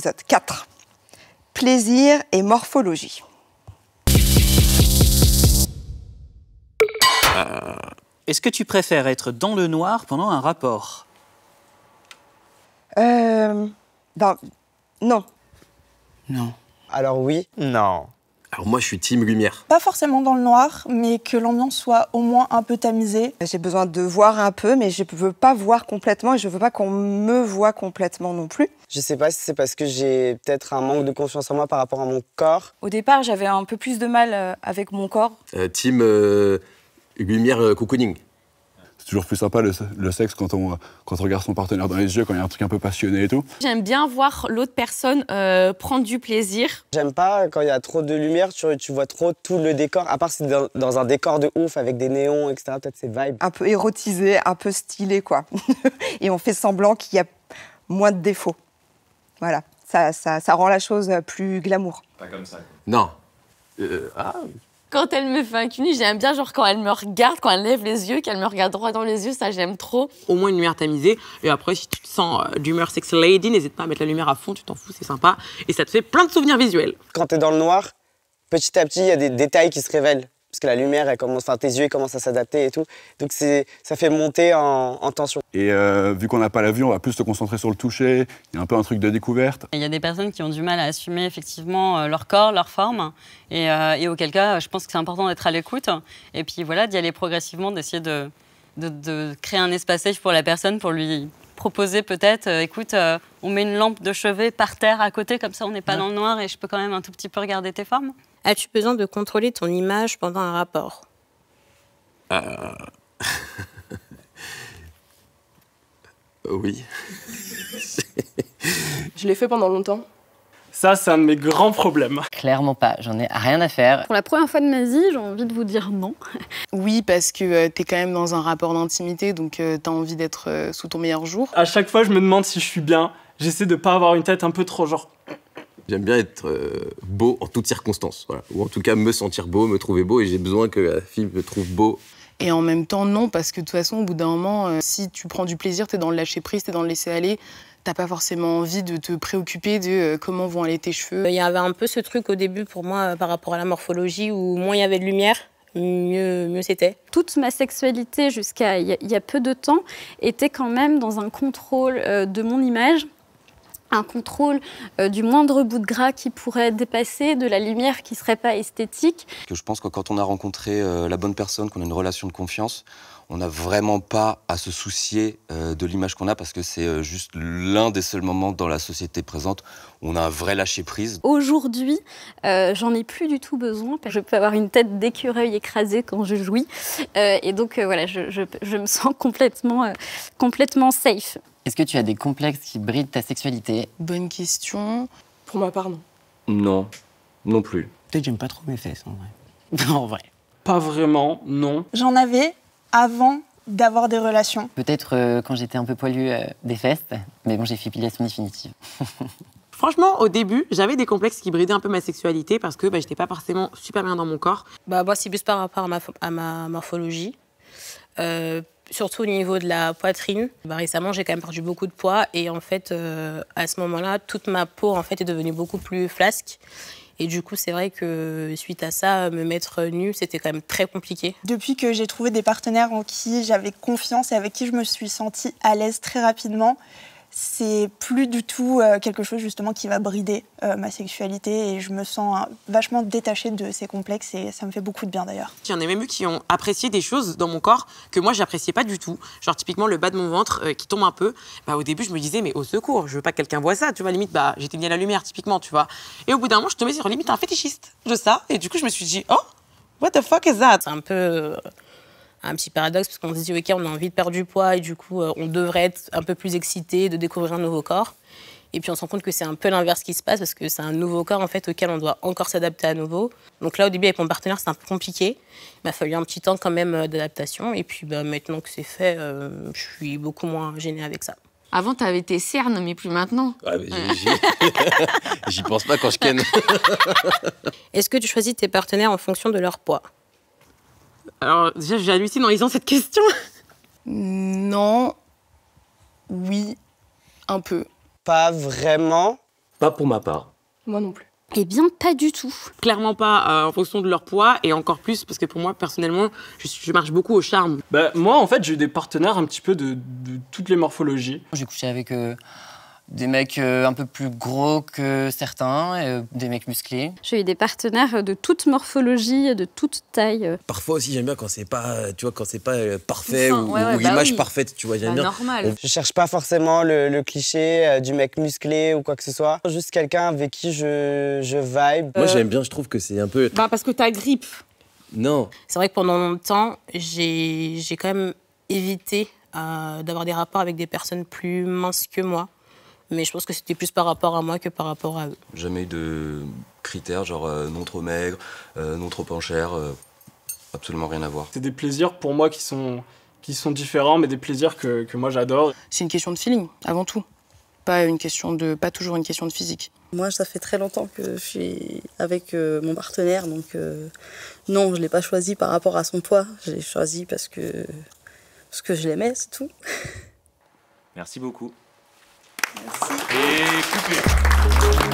épisode 4. Plaisir et morphologie. Est-ce que tu préfères être dans le noir pendant un rapport? Non. Non. Alors oui. Non. Alors moi, je suis team lumière. Pas forcément dans le noir, mais que l'ambiance soit au moins un peu tamisée. J'ai besoin de voir un peu, mais je ne veux pas voir complètement et je ne veux pas qu'on me voie complètement non plus. Je sais pas si c'est parce que j'ai peut-être un manque de confiance en moi par rapport à mon corps. Au départ, j'avais un peu plus de mal avec mon corps. Team lumière cocooning. C'est toujours plus sympa le sexe quand on regarde son partenaire dans les yeux, quand il y a un truc un peu passionné et tout. J'aime bien voir l'autre personne prendre du plaisir. J'aime pas quand il y a trop de lumière, tu vois trop tout le décor. À part si c'est dans un décor de ouf avec des néons, etc. Peut-être c'est vibe. Un peu érotisé, un peu stylé, quoi. Et on fait semblant qu'il y a moins de défauts. Voilà, ça rend la chose plus glamour. Pas comme ça. Non. Quand elle me fait un cuni, j'aime bien genre quand elle me regarde, quand elle lève les yeux, qu'elle me regarde droit dans les yeux, ça j'aime trop. Au moins une lumière tamisée. Et après, si tu te sens d'humeur sex lady, n'hésite pas à mettre la lumière à fond, tu t'en fous, c'est sympa. Et ça te fait plein de souvenirs visuels. Quand t'es dans le noir, petit à petit, il y a des détails qui se révèlent. Parce que la lumière, tes yeux commencent à s'adapter et tout. Donc ça fait monter en tension. Et vu qu'on n'a pas la vue, on va plus se concentrer sur le toucher. Il y a un peu un truc de découverte. Il y a des personnes qui ont du mal à assumer effectivement leur corps, leur forme. Et auquel cas, je pense que c'est important d'être à l'écoute. Et puis voilà, d'y aller progressivement, d'essayer de créer un espace safe pour la personne, pour lui proposer peut-être, écoute, on met une lampe de chevet par terre à côté, comme ça on n'est pas dans le noir et je peux quand même un tout petit peu regarder tes formes. As-tu besoin de contrôler ton image pendant un rapport? Oui. Je l'ai fait pendant longtemps. Ça, c'est un de mes grands problèmes. Clairement pas, j'en ai rien à faire. Pour la première fois de ma vie, j'ai envie de vous dire non. Oui, parce que t'es quand même dans un rapport d'intimité, donc t'as envie d'être sous ton meilleur jour. À chaque fois, je me demande si je suis bien. J'essaie de pas avoir une tête un peu trop genre... J'aime bien être beau en toutes circonstances. Voilà. Ou en tout cas, me sentir beau, me trouver beau. Et j'ai besoin que la fille me trouve beau. Et en même temps, non, parce que de toute façon, au bout d'un moment, si tu prends du plaisir, t'es dans le lâcher-prise, t'es dans le laisser-aller, t'as pas forcément envie de te préoccuper de comment vont aller tes cheveux. Il y avait un peu ce truc au début pour moi par rapport à la morphologie où moins il y avait de lumière, mieux c'était. Toute ma sexualité jusqu'à il y a peu de temps était quand même dans un contrôle de mon image. Un contrôle du moindre bout de gras qui pourrait dépasser, de la lumière qui ne serait pas esthétique. Je pense que quand on a rencontré la bonne personne, qu'on a une relation de confiance, on n'a vraiment pas à se soucier de l'image qu'on a parce que c'est juste l'un des seuls moments dans la société présente où on a un vrai lâcher-prise. Aujourd'hui, j'en ai plus du tout besoin. Je peux avoir une tête d'écureuil écrasée quand je jouis. Et donc, voilà, je me sens complètement safe. Est-ce que tu as des complexes qui brident ta sexualité? Bonne question. Pour ma part, non. Non, non plus. Peut-être j'aime pas trop mes fesses, en vrai. En vrai. Pas vraiment, non. J'en avais avant d'avoir des relations. Peut-être quand j'étais un peu poilue des fesses, mais bon, j'ai fait épilation définitive. Franchement, au début, j'avais des complexes qui bridaient un peu ma sexualité parce que j'étais pas forcément super bien dans mon corps. Moi, c'est plus par rapport à ma morphologie. Surtout au niveau de la poitrine. Récemment, j'ai quand même perdu beaucoup de poids et en fait, à ce moment-là, toute ma peau en fait est devenue beaucoup plus flasque. Et du coup, c'est vrai que suite à ça, me mettre nue, c'était quand même très compliqué. Depuis que j'ai trouvé des partenaires en qui j'avais confiance et avec qui je me suis sentie à l'aise très rapidement, c'est plus du tout quelque chose justement qui va brider ma sexualité et je me sens vachement détachée de ces complexes et ça me fait beaucoup de bien d'ailleurs. Il y en a même eu qui ont apprécié des choses dans mon corps que moi j'appréciais pas du tout. Genre typiquement le bas de mon ventre qui tombe un peu. Au début je me disais mais au secours, je veux pas que quelqu'un voit ça, tu vois, limite j'éteignais la lumière typiquement, tu vois. Et au bout d'un moment je tombais sur limite un fétichiste de ça et du coup je me suis dit oh, what the fuck is that? C'est un peu un petit paradoxe parce qu'on se dit ok, on a envie de perdre du poids et du coup on devrait être un peu plus excité de découvrir un nouveau corps. Et puis on se rend compte que c'est un peu l'inverse qui se passe parce que c'est un nouveau corps en fait auquel on doit encore s'adapter à nouveau. Donc là au début avec mon partenaire c'est un peu compliqué. Il m'a fallu un petit temps quand même d'adaptation et puis maintenant que c'est fait, je suis beaucoup moins gênée avec ça. Avant, t'avais tes cernes, mais plus maintenant. Ouais, j'y pense pas quand je ken. Est-ce que tu choisis tes partenaires en fonction de leur poids? Alors déjà j'hallucine en lisant cette question. Non, oui, un peu. Pas vraiment. Pas pour ma part. Moi non plus. Eh bien, pas du tout. Clairement pas en fonction de leur poids et encore plus parce que pour moi, personnellement, je marche beaucoup au charme. Bah, moi, en fait, j'ai eu des partenaires un petit peu de toutes les morphologies. J'ai couché avec des mecs un peu plus gros que certains, des mecs musclés. J'ai eu des partenaires de toute morphologie, de toute taille. Parfois aussi, j'aime bien quand c'est pas, tu vois, quand c'est pas parfait Enfin, ou l'image parfaite, tu vois, j'aime bien. Normal. Je cherche pas forcément le cliché du mec musclé ou quoi que ce soit. Juste quelqu'un avec qui je vibe. Moi, j'aime bien, je trouve que c'est un peu... Bah, parce que t'as grippe. Non. C'est vrai que pendant longtemps, j'ai quand même évité d'avoir des rapports avec des personnes plus minces que moi. Mais je pense que c'était plus par rapport à moi que par rapport à eux. Jamais eu de critères, genre non trop maigre, non trop en chair, absolument rien à voir. C'est des plaisirs pour moi qui sont différents, mais des plaisirs que moi j'adore. C'est une question de feeling, avant tout. Pas toujours une question de physique. Moi, ça fait très longtemps que je suis avec mon partenaire, donc non, je ne l'ai pas choisi par rapport à son poids. Je l'ai choisi parce que je l'aimais, c'est tout. Merci beaucoup. Merci. Et coupé.